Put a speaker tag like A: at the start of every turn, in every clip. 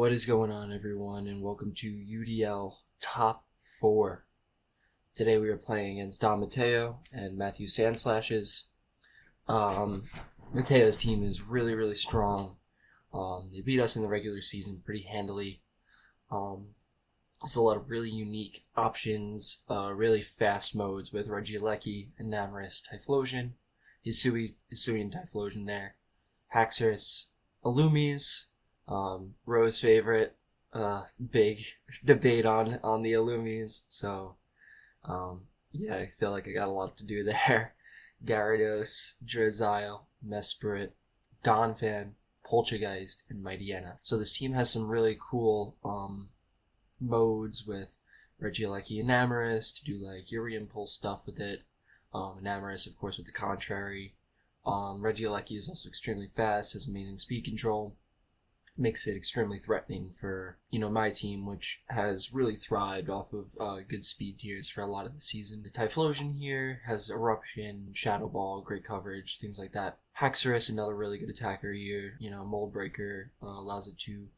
A: What is going on, everyone, and welcome to UDL Top 4. Today we are playing against Don Mateo and Matthew Sandslashes. Mateo's team is really strong. They beat us in the regular season pretty handily. There's a lot of really unique options, really fast modes with Regieleki, Enamoris, Typhlosion, Hisui and Typhlosion there, Haxorus, Illumies, Rose favorite, big debate on the Illumies, so yeah, I feel like I got a lot to do there. Gyarados, Drizzile, Mesprit, Donphan, Poltergeist, and Mightyena. So this team has some really cool modes with Regieleki Enamoris to do like Fury Impulse stuff with it. Enamoris, of course, with the contrary. Regieleki is also extremely fast, has amazing speed control, makes it extremely threatening for, my team, which has really thrived off of good speed tiers for a lot of the season. The Typhlosion here has Eruption, Shadow Ball, great coverage, things like that. Haxorus, another really good attacker here, Mold Breaker, allows it to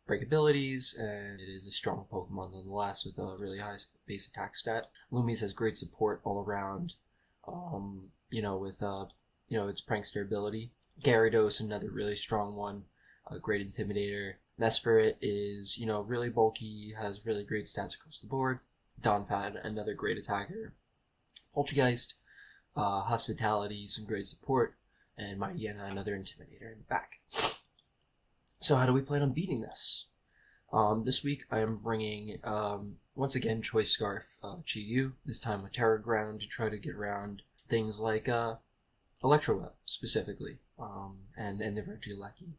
A: break abilities, and it is a strong Pokemon nonetheless with a really high base attack stat. Loomies has great support all around, with its Prankster ability. Gyarados, another really strong one, a great Intimidator. Mesprit is, really bulky, has really great stats across the board. Donphan, another great attacker. Poltergeist, Hospitality, some great support, and Mightyena, another Intimidator in the back. So how do we plan on beating this? This week I am bringing, once again, Choice Scarf Chi-Yu, this time with Terra Ground to try to get around things like Electro Web, specifically, and the Regieleki.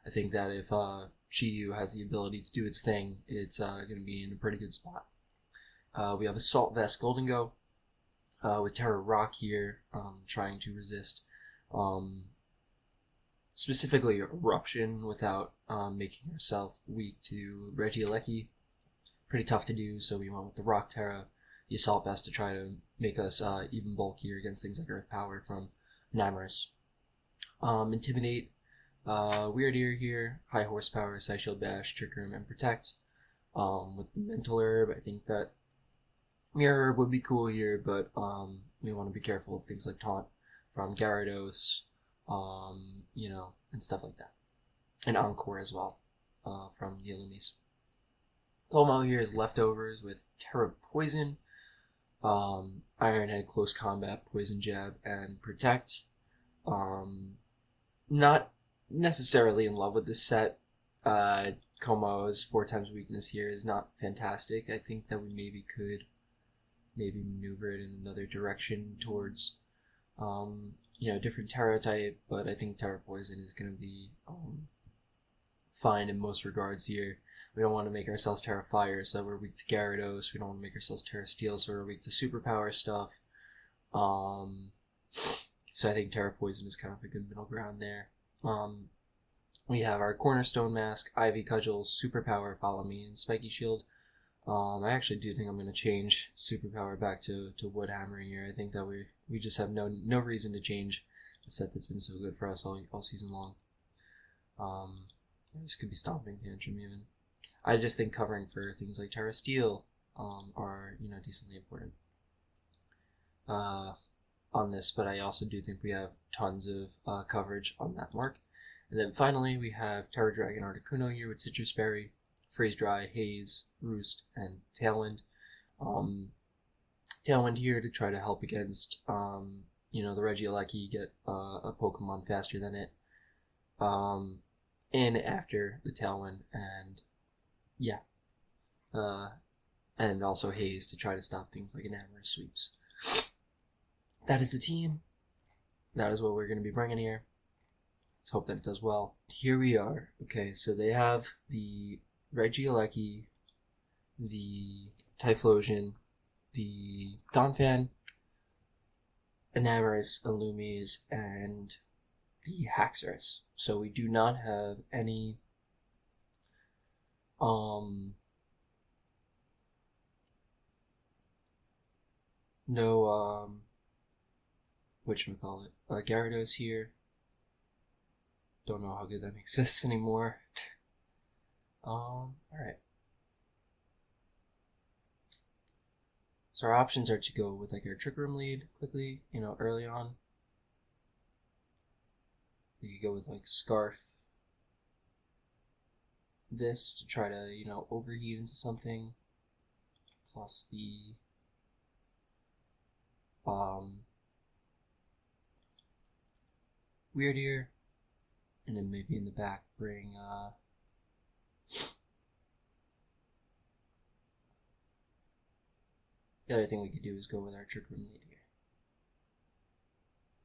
A: I think that if Chi-Yu has the ability to do its thing, it's going to be in a pretty good spot. We have Assault Vest Golden Go with Terra Rock here, trying to resist specifically Eruption without making herself weak to Regieleki. Pretty tough to do, so we went with the Rock Terra, the Assault Vest to try to make us even bulkier against things like Earth Power from Enamoris. Intimidate, Weird Ear here, High Horsepower, Psyshield Bash, Trick Room, and Protect. With the Mental Herb, I think that Mirror Herb would be cool here, but we want to be careful of things like Taunt from Gyarados, and stuff like that. And Encore as well, from the Illumies. Como here is Leftovers with Terra Poison, Iron Head, Close Combat, Poison Jab, and Protect. Not necessarily in love with this set. Como's 4 times weakness here is not fantastic. I think that we could maneuver it in another direction towards different Terra type, but I think Terra Poison is going to be fine in most regards here. We don't want to make ourselves Terra Fire, so we're weak to Gyarados. We don't want to make ourselves Terra Steel, so we're weak to Superpower stuff. So I think Terra Poison is kind of a good middle ground there. We have our Cornerstone Mask, Ivy Cudgel, Superpower, Follow Me, and Spiky Shield. I actually do think I'm going to change Superpower back to Wood Hammering here. I think that we just have no reason to change a set that's been so good for us all season long. This could be Stomping Tantrum even. I just think covering for things like Terra Steel are decently important on this, but I also do think we have tons of coverage on that mark. And then finally we have Terra Dragon Articuno here with Citrus Berry, Freeze Dry, Haze, Roost, and Tailwind. Tailwind here to try to help against the Regieleki, get a Pokemon faster than it in after the Tailwind, and and also Haze to try to stop things like Enamoris sweeps. That is the team. That is what we're going to be bringing here. Let's hope that it does well. Here we are. Okay, so they have the Regieleki, the Typhlosion, the Donphan, Enamoris, Illumies, and the Haxorus. So we do not have any whatchamacallit, Gyarados here. Don't know how good that makes this anymore. Alright. So our options are to go with like our Trick Room lead quickly, early on. We could go with like Scarf this to try to, overheat into something. Plus the Weird Ear. And then maybe in the back bring the other thing we could do is go with our Trick Room lead here.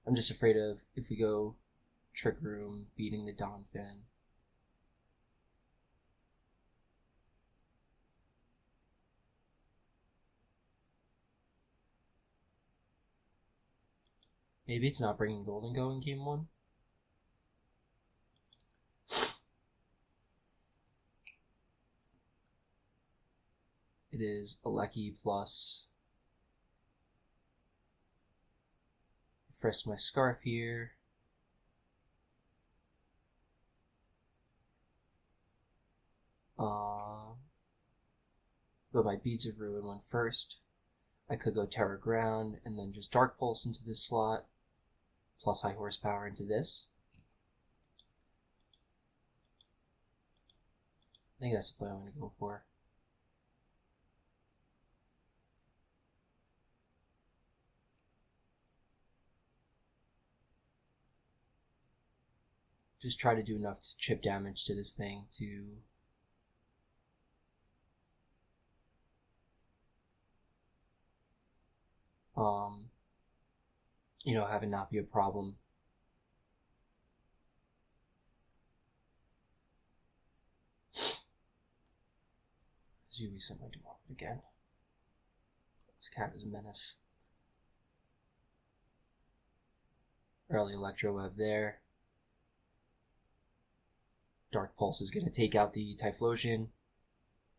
A: I'm just afraid of if we go Trick Room beating the Donphan. Maybe it's not bringing Golden Go in game 1. It is Alecki plus frisk my Scarf here. But my Beads of Ruin went first. I could go Terror Ground and then just Dark Pulse into this slot, plus High Horsepower into this. I think that's the play I'm going to go for. Just try to do enough to chip damage to this thing to have it not be a problem. As you reset my dual again. This cat is a menace. Early Electro Web there. Dark Pulse is going to take out the Typhlosion.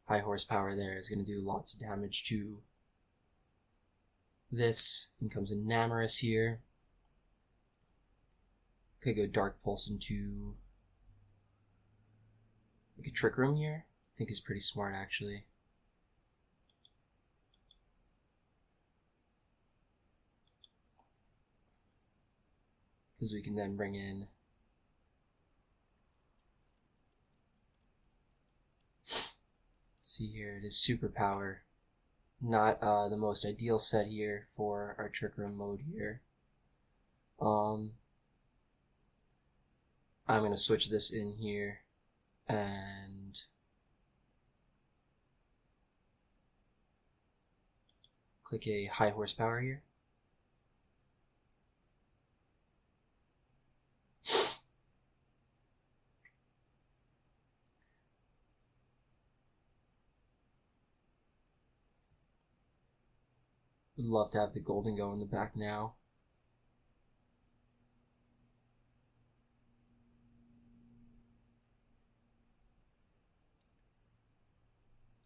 A: High Horsepower there is going to do lots of damage to this. In comes Enamorous here. Could go Dark Pulse into like a Trick Room here. I think is pretty smart actually. Because we can then bring in see here, it is Superpower. Not the most ideal set here for our Trick Room mode here. I'm going to switch this in here and click a High Horsepower here. Would love to have the Golden Go in the back now.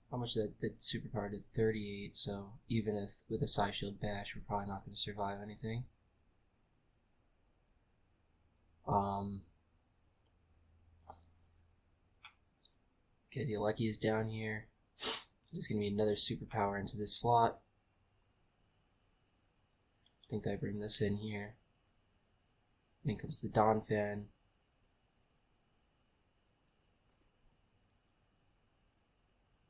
A: How much that Superpower did? 38, so even if with a Psy Shield Bash, we're probably not going to survive anything. Okay, the Alecki is down here. There's going to be another Superpower into this slot. I think that I bring this in here. Then comes the Donphan.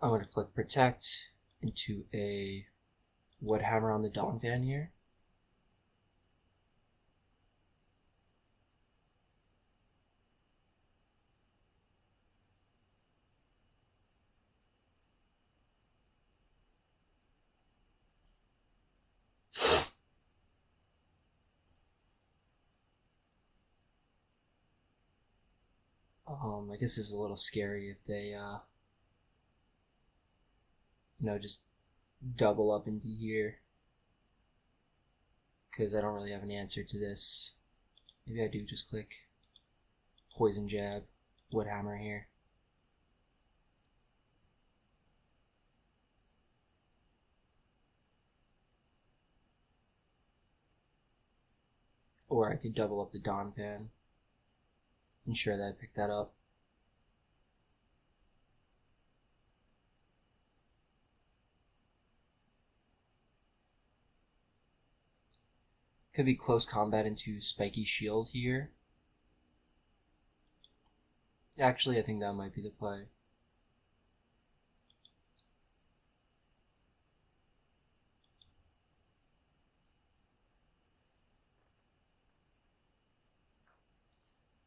A: I'm going to click Protect into a Wood Hammer on the Donphan here. I guess this is a little scary if they, just double up into here. Because I don't really have an answer to this. Maybe I do just click Poison Jab, Wood Hammer here. Or I could double up the Donphan. Ensure that I pick that up. Could be close combat into spiky shield here. Actually, I think that might be the play.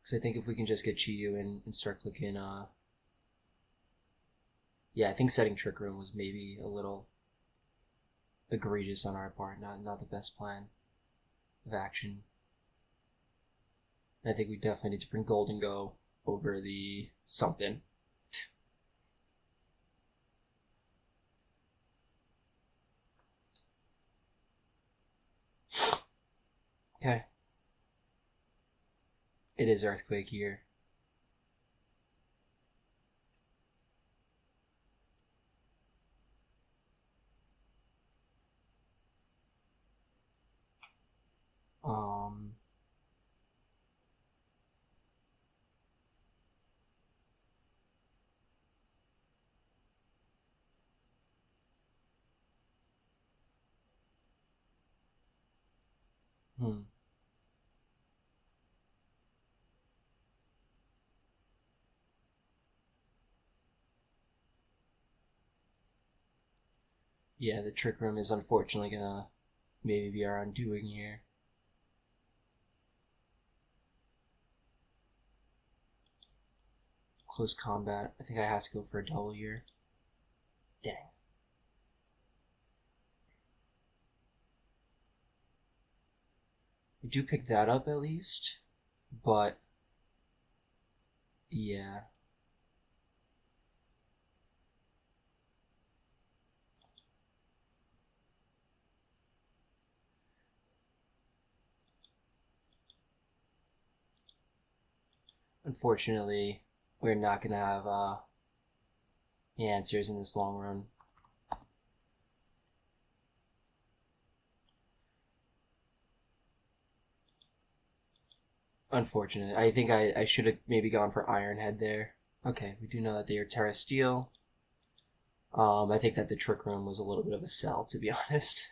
A: Because I think if we can just get Chiyu and start clicking, yeah, I think setting Trick Room was maybe a little egregious on our part, not the best plan of action. And I think we definitely need to bring Golden Go over the something. Okay. It is Earthquake here. Yeah, the Trick Room is unfortunately gonna maybe be our undoing here. Close combat. I think I have to go for a double here. Dang. We do pick that up at least, but yeah. Unfortunately, we're not gonna have answers in this long run. Unfortunate. I think I should have maybe gone for Iron Head there. Okay, we do know that they are Terra Steel. I think that the Trick Room was a little bit of a sell, to be honest.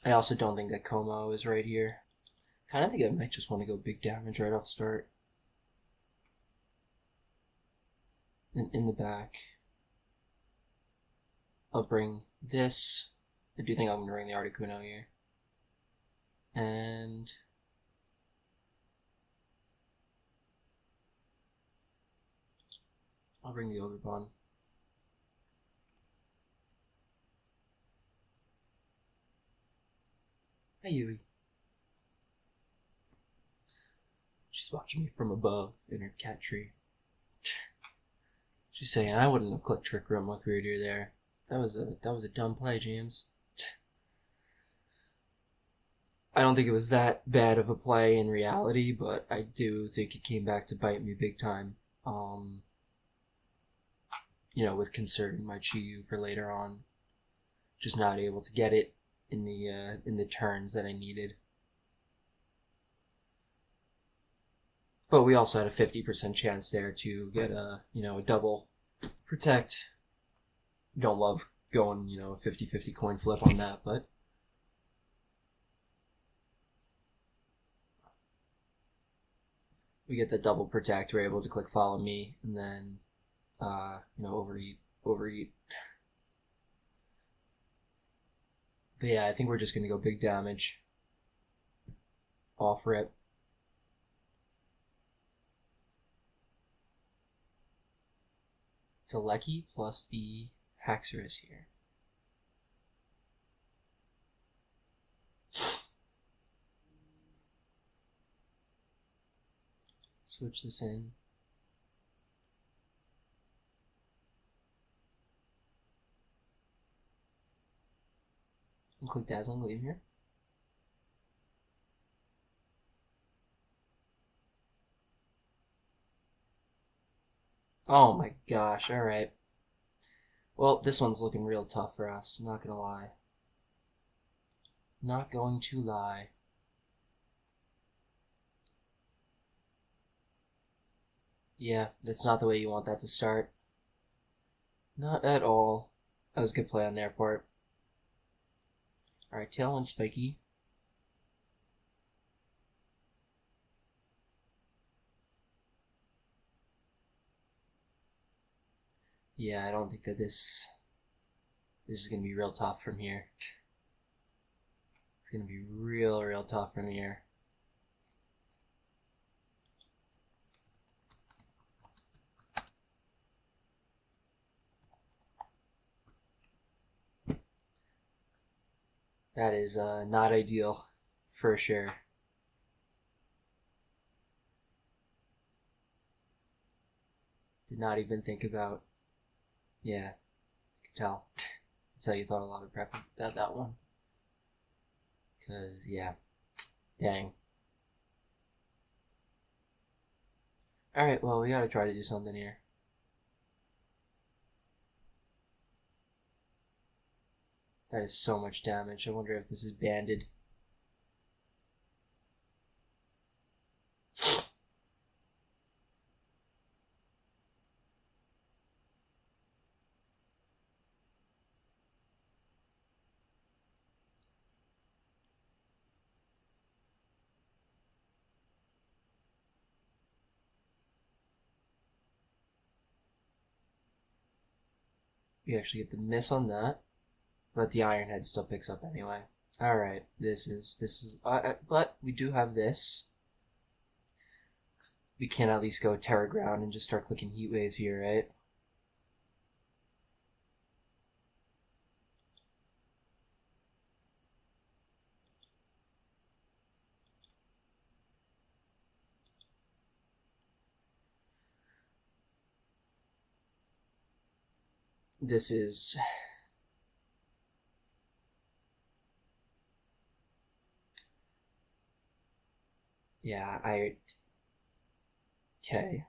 A: I also don't think that Como is right here. Kind of think I might just want to go big damage right off the start. And in the back, I'll bring this. I do think I'm going to bring the Articuno here. And I'll bring the Overbond. Hey, Yui. She's watching me from above in her cat tree. She's saying I wouldn't have clicked Trick Room with Weird Ear there. That was a dumb play, James. I don't think it was that bad of a play in reality, but I do think it came back to bite me big time. With conserving my Chiyu for later on, just not able to get it in the turns that I needed. But we also had a 50% chance there to get a double protect. Don't love going a 50-50 coin flip on that, but we get the double protect. We're able to click follow me and then overeat. But yeah, I think we're just gonna go big damage. Off rip. It's a Lecky plus the Haxorus here. Switch this in. And click Dazzling Gleam here. Oh my gosh, alright. Well, this one's looking real tough for us, not gonna lie. Not going to lie. Yeah, that's not the way you want that to start. Not at all. That was a good play on their part. Alright, Tailwind Spiky. Yeah, I don't think that this is gonna be real tough from here. It's gonna be real tough from here. That is not ideal, for sure. Did not even think about. Yeah, I could tell. That's how you thought a lot of prep about that one. Cause yeah, dang. All right, well we gotta try to do something here. That is so much damage. I wonder if this is banded. We actually get the miss on that, but the iron head still picks up anyway. All right, this is. But we do have this. We can at least go Terra Ground and just start clicking heat waves here, right? This is. Yeah, Okay.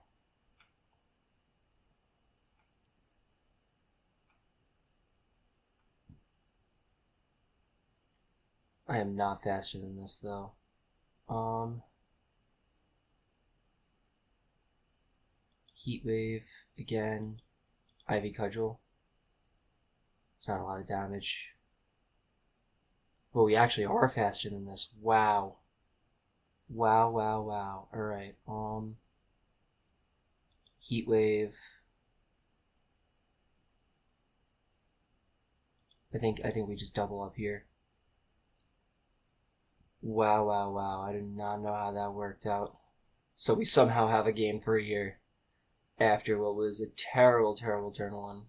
A: I am not faster than this though. Heat wave again. Ivy Cudgel. It's not a lot of damage. Well, we actually are faster than this. Wow. Wow. Alright, Heat wave. I think we just double up here. Wow. I do not know how that worked out. So we somehow have a game 3 here after what was a terrible turn 1.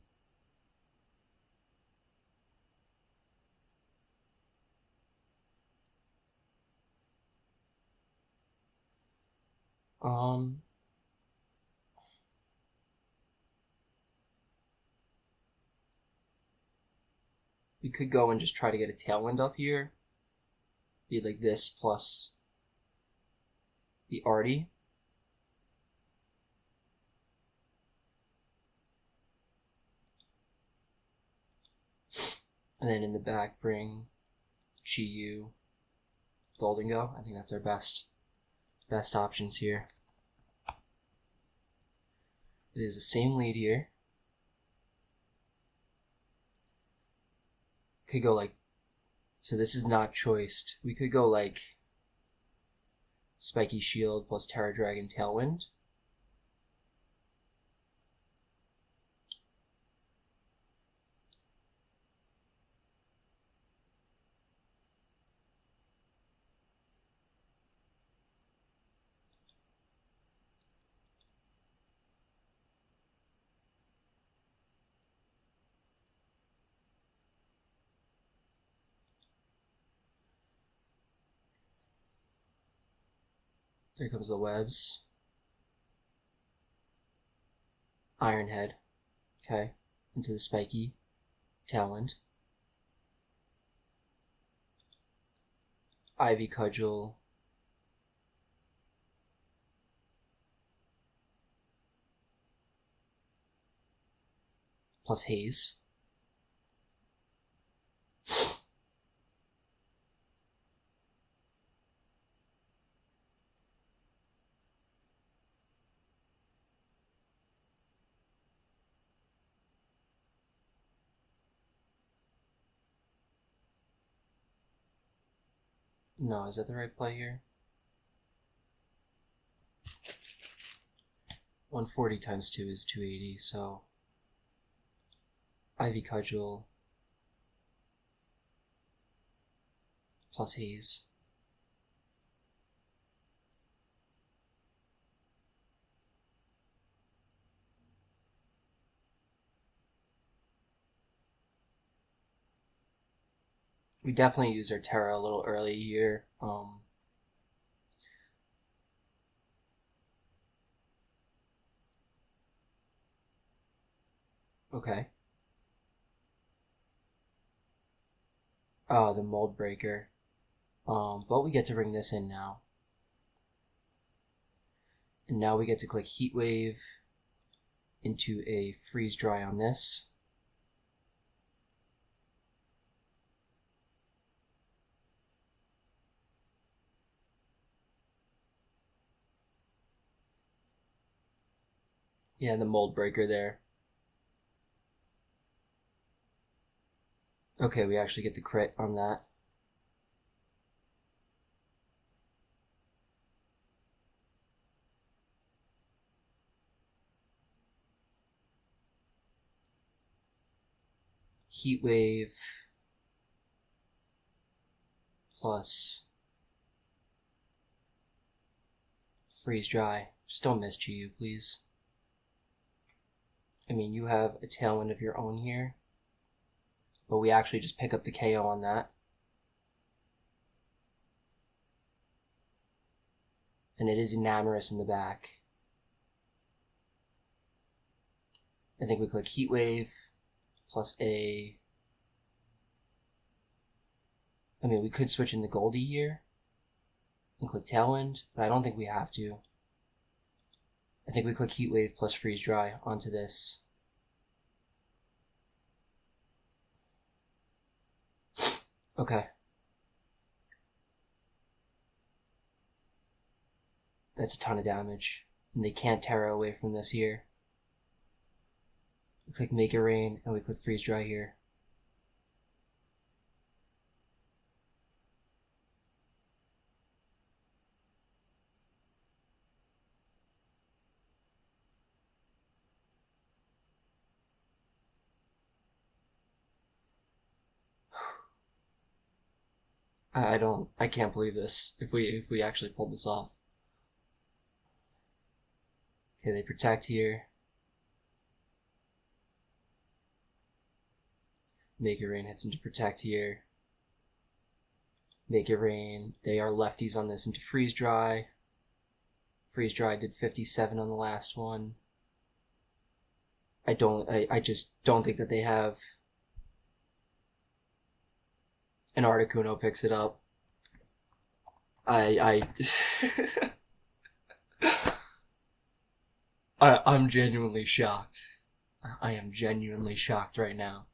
A: We could go and just try to get a tailwind up here. Be like this plus the Artie. And then in the back bring Chi-Yu, Golden Go. I think that's our best options here. It is the same lead here. Could go like, so this is not choiced. We could go like Spiky Shield plus Terra Dragon Tailwind. There comes the webs. Iron Head. Okay. Into the Spiky Tailwind. Ivy Cudgel. Plus Haze. No, is that the right play here? 140 times 2 is 280, so Ivy Cudgel plus Haze. We definitely used our Terra a little early here. Okay. The Mold Breaker. But we get to bring this in now. And now we get to click Heat Wave into a Freeze Dry on this. Yeah, the Mold Breaker there. Okay, we actually get the crit on that. Heat Wave plus Freeze Dry. Just don't miss GU, please. I mean, you have a Tailwind of your own here, but we actually just pick up the KO on that. And it is Enamorous in the back. I think we click Heat Wave plus a... I mean, we could switch in the Goldie here and click Tailwind, but I don't think we have to. I think we click Heat Wave plus Freeze Dry onto this. Okay. That's a ton of damage. And they can't Terra away from this here. We click Make It Rain and we click Freeze Dry here. I can't believe this. If we actually pulled this off. Okay, they protect here. Make It Rain hits into protect here. Make It Rain. They are lefties on this into Freeze Dry. Freeze Dry did 57 on the last one. I just don't think that they have. And Articuno picks it up. I'm genuinely shocked. I am genuinely shocked right now.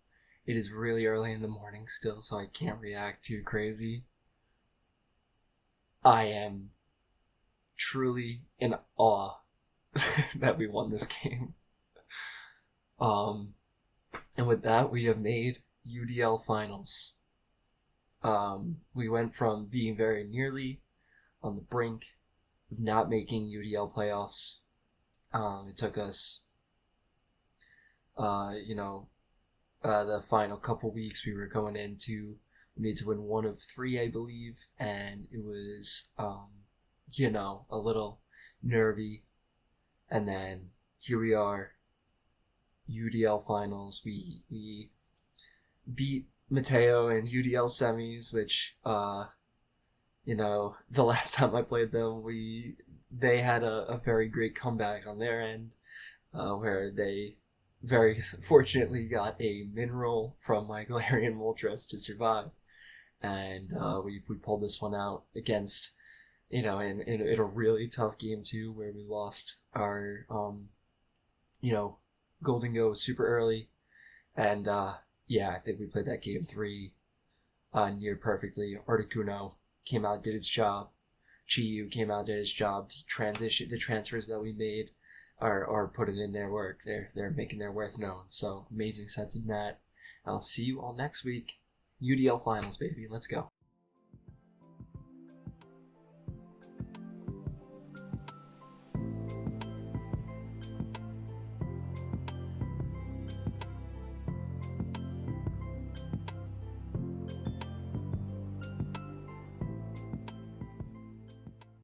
A: It is really early in the morning still, so I can't react too crazy. I am truly in awe that we won this game. And with that, we have made UDL finals. We went from being very nearly on the brink of not making UDL playoffs. It took us, the final couple weeks we were going into. We need to win one of three, I believe, and it was, a little nervy. And then here we are, UDL finals. We beat Mateo in UDL semis, which, the last time I played them, they had a very great comeback on their end, where they very fortunately got a mineral from my Galarian Moltres to survive. And we pulled this one out against, in a really tough game too, where we lost our, Golden Go super early. And I think we played that game 3 near perfectly. Articuno came out, did its job. Chiyu came out, did its job. The transfers that we made are putting in their work. They're making their worth known. So amazing sense of that. I'll see you all next week. UDL finals, baby. Let's go.